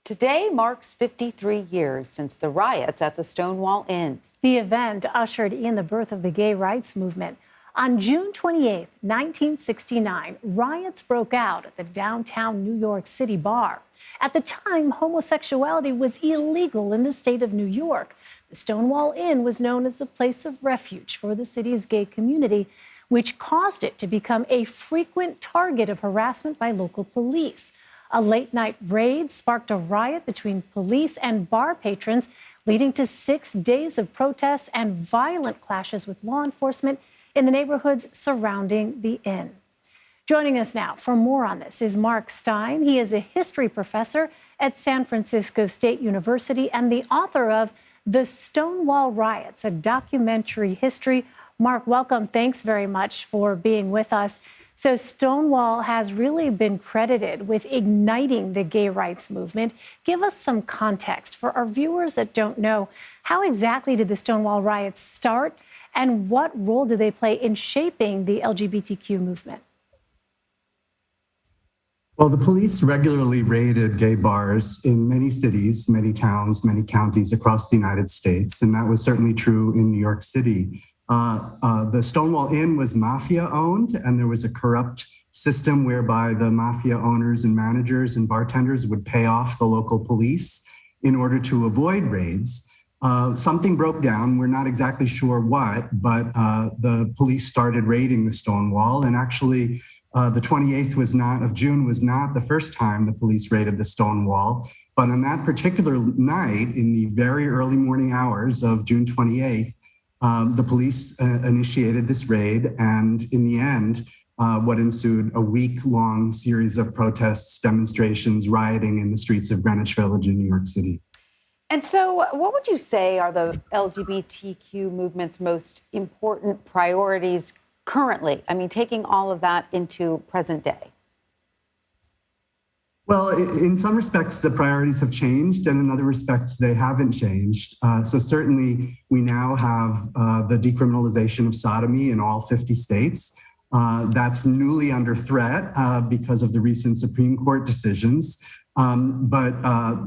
Today marks 53 years since the riots at the Stonewall Inn. The event ushered in the birth of the gay rights movement. On June 28, 1969, riots broke out at the downtown New York City bar. At the time, homosexuality was illegal in the state of New York. The Stonewall Inn was known as a place of refuge for the city's gay community, which caused it to become a frequent target of harassment by local police. A late-night raid sparked a riot between police and bar patrons, leading to 6 days of protests and violent clashes with law enforcement in the neighborhoods surrounding the inn. Joining us now for more on this is Marc Stein. He is a history professor at San Francisco State University and the author of The Stonewall Riots, a documentary history. Marc, welcome. Thanks very much for being with us. So Stonewall has really been credited with igniting the gay rights movement. Give us some context for our viewers that don't know. How exactly did the Stonewall Riots start, and what role do they play in shaping the LGBTQ movement? Well, the police regularly raided gay bars in many cities, many towns, many counties across the United States, and that was certainly true in New York City. The Stonewall Inn was mafia-owned, and there was a corrupt system whereby the mafia owners and managers and bartenders would pay off the local police in order to avoid raids. Something broke down. We're not exactly sure what, but the police started raiding the Stonewall, and actually the 28th of June was not the first time the police raided the Stonewall, but on that particular night, in the very early morning hours of June 28th, the police initiated this raid, and in the end, what ensued a week-long series of protests, demonstrations, rioting in the streets of Greenwich Village in New York City. And so what would you say are the LGBTQ movement's most important priorities currently? I mean, taking all of that into present day. Well, in some respects, the priorities have changed, and in other respects, they haven't changed. So certainly, we now have the decriminalization of sodomy in all 50 states. That's newly under threat because of the recent Supreme Court decisions. But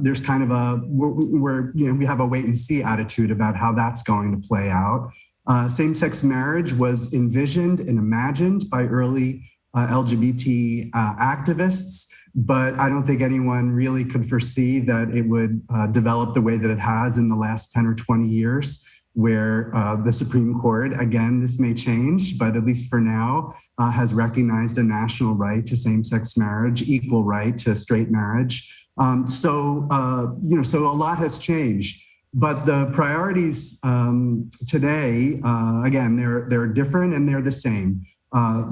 there's kind of we have a wait and see attitude about how that's going to play out. Same-sex marriage was envisioned and imagined by early LGBT activists, but I don't think anyone really could foresee that it would develop the way that it has in the last 10 or 20 years, where the Supreme Court, again, this may change, but at least for now, has recognized a national right to same-sex marriage, equal right to straight marriage. So a lot has changed. But the priorities today, again, they're different and they're the same.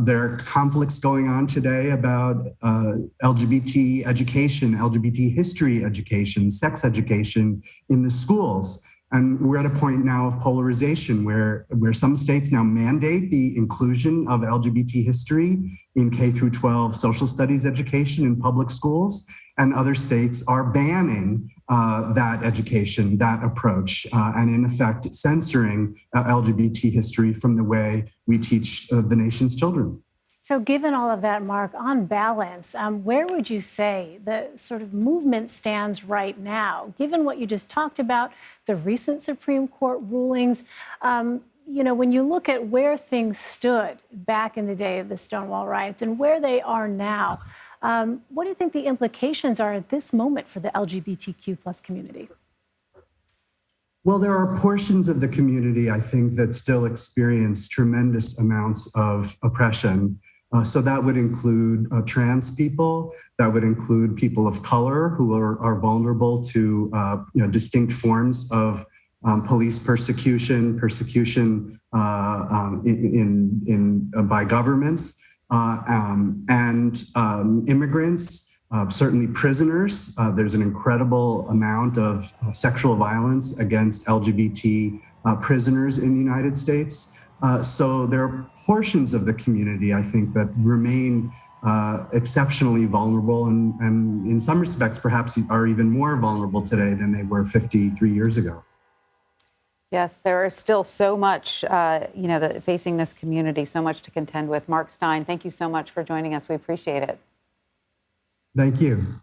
There are conflicts going on today about LGBT education, LGBT history education, sex education in the schools. And we're at a point now of polarization where some states now mandate the inclusion of LGBT history in K through 12 social studies education in public schools, and other states are banning that education, that approach, and in effect censoring LGBT history from the way we teach the nation's children. So given all of that, Marc, on balance, where would you say the sort of movement stands right now, given what you just talked about, the recent Supreme Court rulings? When you look at where things stood back in the day of the Stonewall Riots and where they are now, what do you think the implications are at this moment for the LGBTQ plus community? Well, there are portions of the community, I think, that still experience tremendous amounts of oppression. So that would include trans people, that would include people of color who are vulnerable to distinct forms of police persecution by governments, and immigrants, certainly prisoners. There's an incredible amount of sexual violence against LGBT prisoners in the United States. So there are portions of the community, I think, that remain exceptionally vulnerable and in some respects perhaps are even more vulnerable today than they were 53 years ago. Yes, there is still so much, that facing this community, so much to contend with. Marc Stein, thank you so much for joining us. We appreciate it. Thank you.